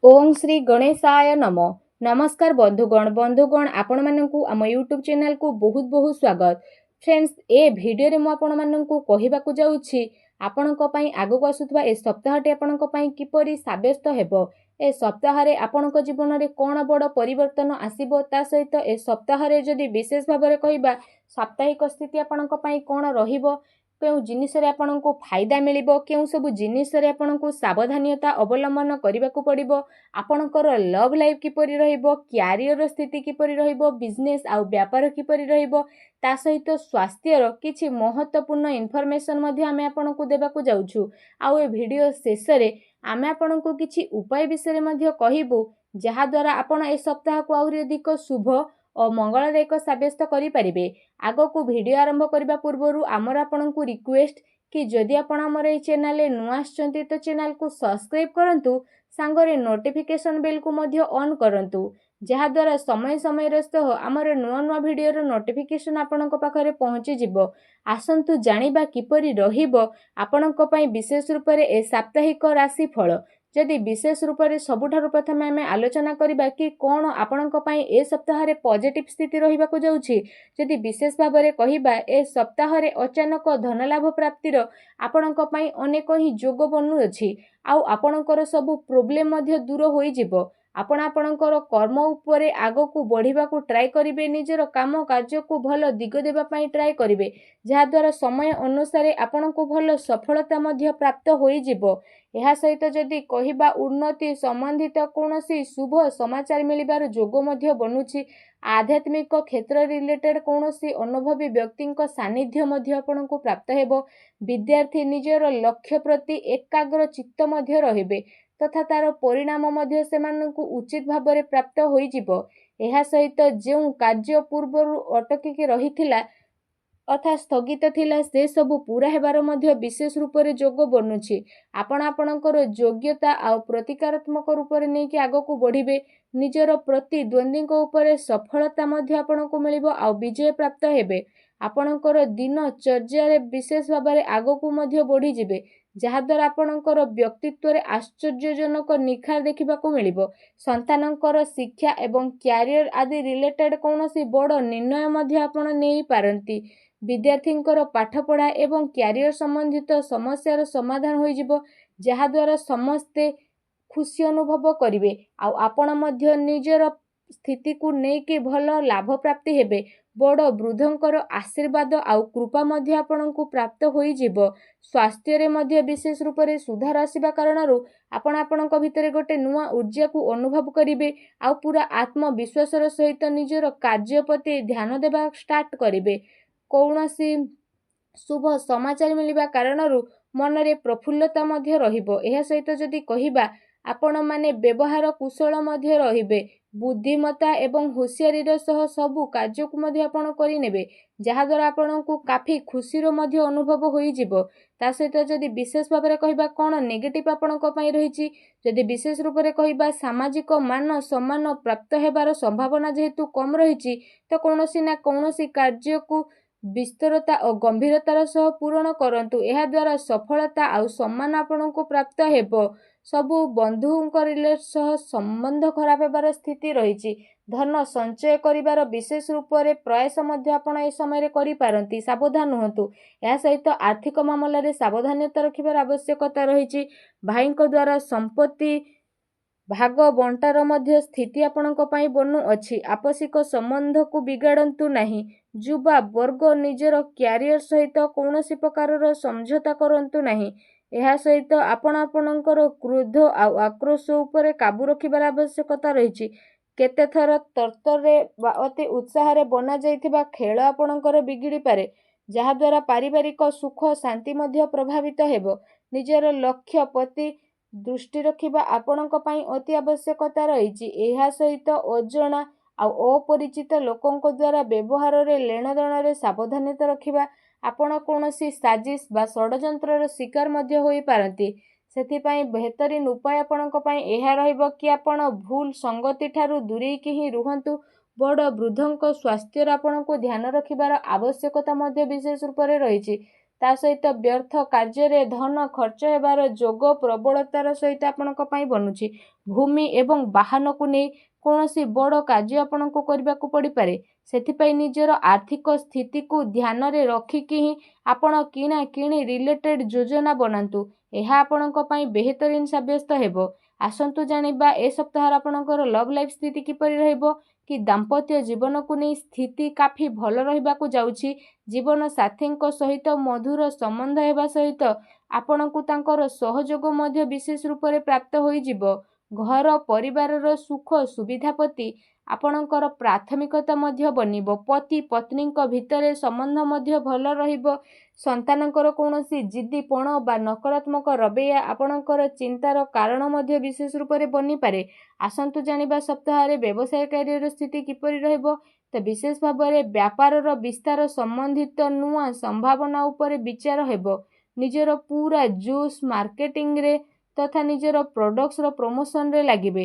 ओम श्री गणेशाय नम। नमस्कार बंधुगण आपण मानकु आम यूट्यूब चैनल को बहुत बहुत स्वागत। फ्रेंड्स ए वीडियो रे मु आपण मानकु कहिबाकु जाउछि आपणक पई आगु आसुथबा ए सप्ताहटी आपणक पई किपरि साब्यस्त हेबो। ए सप्ताह रे आपणक जीवन रे कोन बड़ परिवर्तन आसीबो ता सहित ए सप्ताह रे जदि विशेष भाव रे कहिबा साप्ताहिक स्थिति आपणक पई कोन रहिबो, केउ जिनिस रे आपणको फायदा मिलिबो, केउ सब जिनिस रे आपणको सावधानता अवलंबन करबाकू पड़िबो, आपणकर लव लाइफ किपरि रहिबो, क्यारियर स्थिति किपरि रहिबो, बिजनेस आउ व्यापार किपरि रहिबो, ता सहित स्वास्थ्यर किछि महत्वपूर्ण इन्फॉर्मेशन मध्ये आमे आपणको देबाकू जाउछु। आउ ए वीडियो शेष रे आमे आपणको किछि उपाय विषय मध्ये कहिबो जहा द्वारा आपण ए सप्ताह को आउरी अधिक शुभ और मंगलदायक साब्यस्त करि परिबे। आगो को वीडियो आरंभ करबा पूर्वरु आमर आपणको रिक्वेस्ट कि जदि आपण हमर ए चैनल रे नुआ आछंती तो चैनल को सब्सक्राइब करंतु, सांगरे नोटिफिकेशन बेल को मध्ये ऑन करंतु, जहा द्वारा समय समय रस्त आमर नुआ नुआ वीडियो रो नोटिफिकेशन आपणको पाखरे पहुंची जिवो। आसंतु जानिबा किपरि रहिबो आपणको पई विशेष रूप रे ए साप्ताहिक राशि फल। जदि विशेष रूप से सबुठारु प्रथमे आमे आलोचना करिबा कि कोन आपणक पई ए सप्ताह रे पॉजिटिव स्थिति रहिबाकू जाउछि। जदि विशेष भाव रे कहिबा ए सप्ताह रे अचानक धन लाभ प्राप्तिर आपणक पई अनेक ही जोग बनु अछि। आउ आपणकर सब प्रॉब्लम मध्ये दूर होई जिवो। आपण आपणकर कर्म उपरे आगो को बढ़िबा को ट्राई करिवे, निजर काम कार्य को भल दिग देबा पई ट्राई करिवे, जहा द्वारा समय अनुसार आपणको भल सफलता मध्ये प्राप्त होई जिवो। एहा सहित जदि कहिबा उन्नति संबंधित कोनोसी शुभ समाचार मिलिबार जोग मध्ये बनुछि। आध्यात्मिक क्षेत्र रिलेटेड कोनोसी अनुभवी व्यक्तिंक सानिध्य मध्ये आपणको प्राप्त हेबो। विद्यार्थी निजर लक्ष्य प्रति एकाग्र चित्त मध्ये रहिबे तथा तार परिणाम मध्ये सेमानकु उचित भाव रे प्राप्त होई जिवो। एहा सहित जेउ कार्य पूर्वरु अटकी रहिथिला अर्थात स्थगित थिला से सबु पूरा हेबार मध्ये विशेष रूप रे जोग बनुछि। आपण आपणकर योग्यता आ प्रतिकारात्मक रूप रे नै कि आगो को बढ़िबे, निजर प्रतिद्वंदी को ऊपर सफलता मध्ये आपणको मिलिबो आ विजय प्राप्त हेबे। आपणकर दिन चर्या रे विशेष भाव रे आगो को मध्ये बढ़ी जिबे, जहा द्वारा आपणकर व्यक्तित्व रे आश्चर्यजनक निखार देखिबा को मिलिबो। संतानकर शिक्षा एवं क्यारियर आदि रिलेटेड कोनोसी बड़ निर्णय मध्ये आपण नै पारंती। विद्यार्थींकर पाठपढ़ा एवं क्यारियर संबंधित समस्यार समाधान होई जिवो, जहा द्वारा समस्ते खुशी अनुभव करिवे। आउ आपण मध्य निजर स्थिति को नै कि भल लाभ प्राप्ति हेबे। बड़ वृद्धंकर आशीर्वाद आउ कृपा मध्ये आपणको प्राप्त होई जिवो। स्वास्थ्य रे मध्ये विशेष रूप रे सुधार आसीबा कारणरू आपण आपणक भितरे गोटे नुआ ऊर्जा को अनुभव करिवे। आउ पूरा आत्मविश्वासर सहित निजर कार्य प्रति ध्यान देबा स्टार्ट करिवे। कौनसी शुभ समाचार मिलिबा कारणरू मनरे प्रफुल्लता मध्ये रहिबो। एहा सहित जदि कहिबा आपण माने व्यवहार कुशल मध्ये रहिबे, बुद्धिमता एवं होशियारीर सह सबु कार्य को मध्ये आपण करि नेबे, जहा द्वारा आपणको काफी खुशीर मध्ये अनुभव होई जिवो। ता सहित जदि विशेष भाव रे कहिबा कोन नेगेटिव आपणको पई रहिछि, जदि विशेष रूप रे कहिबा सामाजिक मान सम्मान प्राप्त हेबार संभावना जेहेतु कम रहिछि, तो कोनोसी ना कोनोसी कार्य को विस्तरता और गंभीरतार सह पूर्ण करंतु। एहा द्वारा सफलता आउ सम्मान आपणको प्राप्त हेबो। सबु बंधुंक रिलेट सह संबंध खराब हेबार स्थिति रहिछि। धन संचय करिबार विशेष रूप रे प्रयास मध्ये आपण ए समय रे करि पारंती, सावधान हुंतु। एहा सहित आर्थिक मामला रे सावधानता रखिबार आवश्यकता रहिछि। भाईंक द्वारा संपत्ति भाग बंटार मध्य स्थिति आपणक पई बनु अछि। आपसिक संबंध को बिगाड़ंतु नाही। युवा वर्ग निजर क्यारियर सहित कोनोसी प्रकारर समझौता करंतु नाही। एहा सहित आपण आपणकर क्रोध आ आक्रोश उपरे काबू रखिबार आवश्यकता रहिछि। केते थर तर्तरे अति उत्साह रे बना जाइथिबा खेल आपणकर बिगिड़ी पारे, जहा द्वारा पारिवारिक सुख शांति मध्य प्रभावित हेबो। निजर लक्ष्य प्रति दृष्टि रखिबा आपणक पई अति आवश्यकता रहिछि। एहा सहित अजणा आ अपरिचित लोकंक द्वारा व्यवहार रे लेनदेन रे सावधानता रखिबा। आपण कोनोसी साजिश बा षडयंत्रर शिकार मध्ये होई पारंती। सेथि पई बेहतरीन उपाय आपणक पई एहा रहइबो कि आपण भूल संगति ठारू दूरी कि ही रुहंतु। बड़ वृद्धंक स्वास्थ्य आपणको ध्यान रखिबार आवश्यकता मध्ये विशेष रूप रे रहिछि। ତା ସହିତ ବ୍ୟର୍ଥ କାର୍ଯ୍ୟରେ ଧନ ଖର୍ଚ୍ଚ ହେବାର ଯୋଗ ପ୍ରବଳତାର ସହିତ ଆପଣଙ୍କ ପାଇଁ ବନୁଛି। ଭୂମି ଏବଂ ବାହନକୁ ନେଇ କୌଣସି ବଡ଼ କାର୍ଯ୍ୟ ଆପଣଙ୍କୁ କରିବାକୁ ପଡ଼ିପାରେ। ସେଥିପାଇଁ ନିଜର ଆର୍ଥିକ ସ୍ଥିତିକୁ ଧ୍ୟାନରେ ରଖିକି ହିଁ ଆପଣ କିଣାକିଣି ରିଲେଟେଡ୍ ଯୋଜନା ବନାନ୍ତୁ। ଏହା ଆପଣଙ୍କ ପାଇଁ ବେହତରିନ ସାବ୍ୟସ୍ତ ହେବ। ଆସନ୍ତୁ ଜାଣିବା ଏ ସପ୍ତାହରେ ଆପଣଙ୍କର ଲଭ୍ ଲାଇଫ୍ ସ୍ଥିତି କିପରି ରହିବ। କି ଦାମ୍ପତ୍ୟ ଜୀବନକୁ ନେଇ ସ୍ଥିତି କାଫି ଭଲ ରହିବାକୁ ଯାଉଛି। ଜୀବନ ସାଥୀଙ୍କ ସହିତ ମଧୁର ସମ୍ବନ୍ଧ ହେବା ସହିତ ଆପଣଙ୍କୁ ତାଙ୍କର ସହଯୋଗ ମଧ୍ୟ ବିଶେଷ ରୂପରେ ପ୍ରାପ୍ତ ହୋଇଯିବ। ଘର ପରିବାରର ସୁଖ ସୁବିଧା ପ୍ରତି ଆପଣଙ୍କର ପ୍ରାଥମିକତା ମଧ୍ୟ ବନିବ। ପତି ପତ୍ନୀଙ୍କ ଭିତରେ ସମ୍ବନ୍ଧ ମଧ୍ୟ ଭଲ ରହିବ। ସନ୍ତାନଙ୍କର କୌଣସି ଜିଦ୍ଦିପଣ ବା ନକାରାତ୍ମକ ରବୈୟା ଆପଣଙ୍କର ଚିନ୍ତାର କାରଣ ମଧ୍ୟ ବିଶେଷ ରୂପରେ ବନିପାରେ। ଆସନ୍ତୁ ଜାଣିବା ସପ୍ତାହରେ ବ୍ୟବସାୟ କ୍ୟାରିୟର ସ୍ଥିତି କିପରି ରହିବ। ତ ବିଶେଷ ଭାବରେ ବ୍ୟାପାରର ବିସ୍ତାର ସମ୍ବନ୍ଧିତ ନୂଆ ସମ୍ଭାବନା ଉପରେ ବିଚାର ହେବ। ନିଜର ପୁରା ଜୋସ୍ ମାର୍କେଟିଂରେ ତଥା ନିଜର ପ୍ରଡକ୍ଟସର ପ୍ରମୋସନରେ ଲାଗିବେ।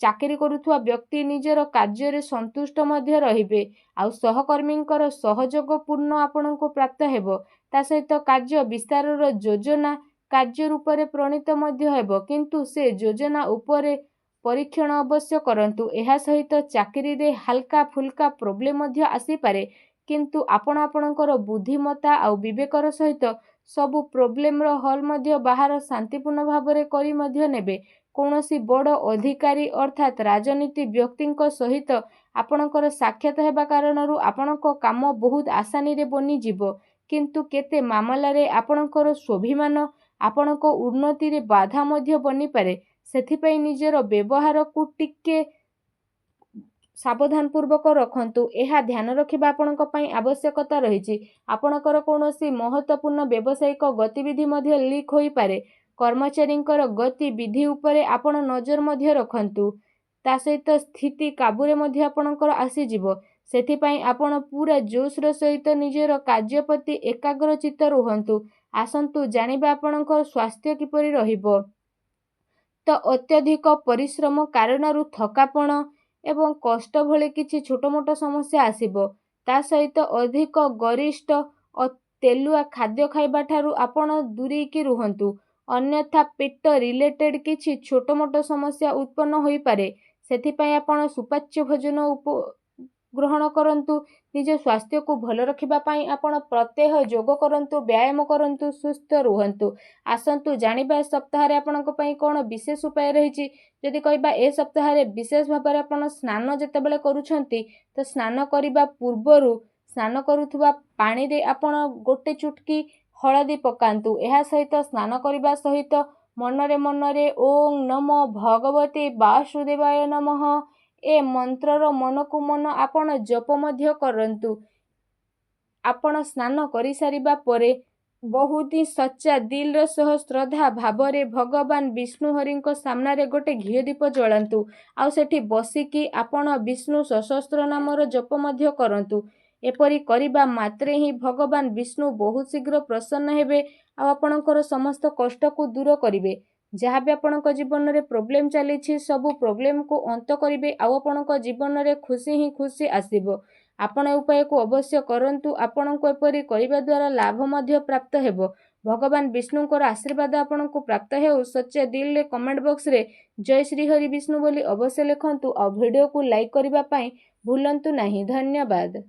ଚାକିରି କରୁଥିବା ବ୍ୟକ୍ତି ନିଜର କାର୍ଯ୍ୟରେ ସନ୍ତୁଷ୍ଟ ମଧ୍ୟ ରହିବେ। ଆଉ ସହକର୍ମୀଙ୍କର ସହଯୋଗପୂର୍ଣ୍ଣ ଆପଣଙ୍କୁ ପ୍ରାପ୍ତ ହେବ। ତା ସହିତ କାର୍ଯ୍ୟ ବିସ୍ତାରର ଯୋଜନା କାର୍ଯ୍ୟ ରୂପରେ ପ୍ରଣୀତ ମଧ୍ୟ ହେବ। କିନ୍ତୁ ସେ ଯୋଜନା ଉପରେ ପରୀକ୍ଷଣ ଅବଶ୍ୟ କରନ୍ତୁ। ଏହା ସହିତ ଚାକିରିରେ ହାଲକା ଫୁଲକା ପ୍ରୋବ୍ଲେମ ମଧ୍ୟ ଆସିପାରେ। କିନ୍ତୁ ଆପଣ ଆପଣଙ୍କର ବୁଦ୍ଧିମତ୍ତା ଆଉ ବିବେକର ସହିତ ସବୁ ପ୍ରୋବ୍ଲେମର ହଲ୍ ମଧ୍ୟ ବାହାର ଶାନ୍ତିପୂର୍ଣ୍ଣ ଭାବରେ କରି ମଧ୍ୟ ନେବେ। କୌଣସି ବଡ଼ ଅଧିକାରୀ ଅର୍ଥାତ୍ ରାଜନୀତି ବ୍ୟକ୍ତିଙ୍କ ସହିତ ଆପଣଙ୍କର ସାକ୍ଷାତ ହେବା କାରଣରୁ ଆପଣଙ୍କ କାମ ବହୁତ ଆସାନୀରେ ବନିଯିବ। କିନ୍ତୁ କେତେ ମାମଲାରେ ଆପଣଙ୍କର ସ୍ୱାଭିମାନ ଆପଣଙ୍କ ଉନ୍ନତିରେ ବାଧା ମଧ୍ୟ ବନିପାରେ। ସେଥିପାଇଁ ନିଜର ବ୍ୟବହାରକୁ ଟିକେ ସାବଧାନପୂର୍ବକ ରଖନ୍ତୁ। ଏହା ଧ୍ୟାନ ରଖିବା ଆପଣଙ୍କ ପାଇଁ ଆବଶ୍ୟକତା ରହିଛି। ଆପଣଙ୍କର କୌଣସି ମହତ୍ତ୍ୱପୂର୍ଣ୍ଣ ବ୍ୟବସାୟିକ ଗତିବିଧି ମଧ୍ୟ ଲିକ୍ ହୋଇପାରେ। କର୍ମଚାରୀଙ୍କର ଗତିବିଧି ଉପରେ ଆପଣ ନଜର ମଧ୍ୟ ରଖନ୍ତୁ। ତା ସହିତ ସ୍ଥିତି କାବୁରେ ମଧ୍ୟ ଆପଣଙ୍କର ଆସିଯିବ। ସେଥିପାଇଁ ଆପଣ ପୁରା ଜୋସ୍ର ସହିତ ନିଜର କାର୍ଯ୍ୟ ପ୍ରତି ଏକାଗ୍ରଚିତ୍ତ ରୁହନ୍ତୁ। ଆସନ୍ତୁ ଜାଣିବା ଆପଣଙ୍କ ସ୍ୱାସ୍ଥ୍ୟ କିପରି ରହିବ। ତ ଅତ୍ୟଧିକ ପରିଶ୍ରମ କାରଣରୁ ଥକାପଣ ଏବଂ କଷ୍ଟ ଭଳି କିଛି ଛୋଟମୋଟ ସମସ୍ୟା ଆସିବ। ତା ସହିତ ଅଧିକ ଗରିଷ୍ଠ ଓ ତେଲୁଆ ଖାଦ୍ୟ ଖାଇବା ଠାରୁ ଆପଣ ଦୂରେଇକି ରୁହନ୍ତୁ। ଅନ୍ୟଥା ପେଟ ରିଲେଟେଡ୍ କିଛି ଛୋଟମୋଟ ସମସ୍ୟା ଉତ୍ପନ୍ନ ହୋଇପାରେ। ସେଥିପାଇଁ ଆପଣ ସୁପାଚ୍ୟ ଭୋଜନ ଗ୍ରହଣ କରନ୍ତୁ। ନିଜ ସ୍ୱାସ୍ଥ୍ୟକୁ ଭଲ ରଖିବା ପାଇଁ ଆପଣ ପ୍ରତ୍ୟହ ଯୋଗ କରନ୍ତୁ, ବ୍ୟାୟାମ କରନ୍ତୁ, ସୁସ୍ଥ ରୁହନ୍ତୁ। ଆସନ୍ତୁ ଜାଣିବା ଏ ସପ୍ତାହରେ ଆପଣଙ୍କ ପାଇଁ କ'ଣ ବିଶେଷ ଉପାୟ ରହିଛି। ଯଦି କହିବା ଏ ସପ୍ତାହରେ ବିଶେଷ ଭାବରେ ଆପଣ ସ୍ନାନ ଯେତେବେଳେ କରୁଛନ୍ତି ତ ସ୍ନାନ କରିବା ପୂର୍ବରୁ ସ୍ନାନ କରୁଥିବା ପାଣିରେ ଆପଣ ଗୋଟେ ଚୁଟକି ହଳଦୀ ପକାନ୍ତୁ। ଏହା ସହିତ ସ୍ନାନ କରିବା ସହିତ ମନରେ ମନରେ ଓଂ ନମୋ ଭଗବତେ ବାସୁଦେବାୟ ନମଃ ଏ ମନ୍ତ୍ରର ମନକୁ ମନ ଆପଣ ଜପ ମଧ୍ୟ କରନ୍ତୁ। ଆପଣ ସ୍ନାନ କରିସାରିବା ପରେ ବହୁତ ହିଁ ସଚ୍ଚା ଦିଲର ସହ ଶ୍ରଦ୍ଧା ଭାବରେ ଭଗବାନ ବିଷ୍ଣୁ ହରିଙ୍କ ସାମ୍ନାରେ ଗୋଟେ ଘିଅ ଦୀପ ଜଳାନ୍ତୁ। ଆଉ ସେଠି ବସିକି ଆପଣ ବିଷ୍ଣୁ ସହସ୍ର ନାମର ଜପ ମଧ୍ୟ କରନ୍ତୁ। ଏପରି କରିବା ମାତ୍ରେ ହିଁ ଭଗବାନ ବିଷ୍ଣୁ ବହୁତ ଶୀଘ୍ର ପ୍ରସନ୍ନ ହେବେ ଆଉ ଆପଣଙ୍କର ସମସ୍ତ କଷ୍ଟକୁ ଦୂର କରିବେ। ଯାହା ବି ଆପଣଙ୍କ ଜୀବନରେ ପ୍ରୋବ୍ଲେମ ଚାଲିଛି ସବୁ ପ୍ରୋବ୍ଲେମକୁ ଅନ୍ତ କରିବେ ଆଉ ଆପଣଙ୍କ ଜୀବନରେ ଖୁସି ହିଁ ଖୁସି ଆସିବ। ଆପଣ ଏ ଉପାୟକୁ ଅବଶ୍ୟ କରନ୍ତୁ। ଆପଣଙ୍କୁ ଏପରି କରିବା ଦ୍ୱାରା ଲାଭ ମଧ୍ୟ ପ୍ରାପ୍ତ ହେବ। ଭଗବାନ ବିଷ୍ଣୁଙ୍କର ଆଶୀର୍ବାଦ ଆପଣଙ୍କୁ ପ୍ରାପ୍ତ ହେଉ। ସଚ୍ଚା ଦିଲରେ କମେଣ୍ଟ ବକ୍ସରେ ଜୟ ଶ୍ରୀ ହରି ବିଷ୍ଣୁ ବୋଲି ଅବଶ୍ୟ ଲେଖନ୍ତୁ ଆଉ ଭିଡ଼ିଓକୁ ଲାଇକ୍ କରିବା ପାଇଁ ଭୁଲନ୍ତୁ ନାହିଁ। ଧନ୍ୟବାଦ।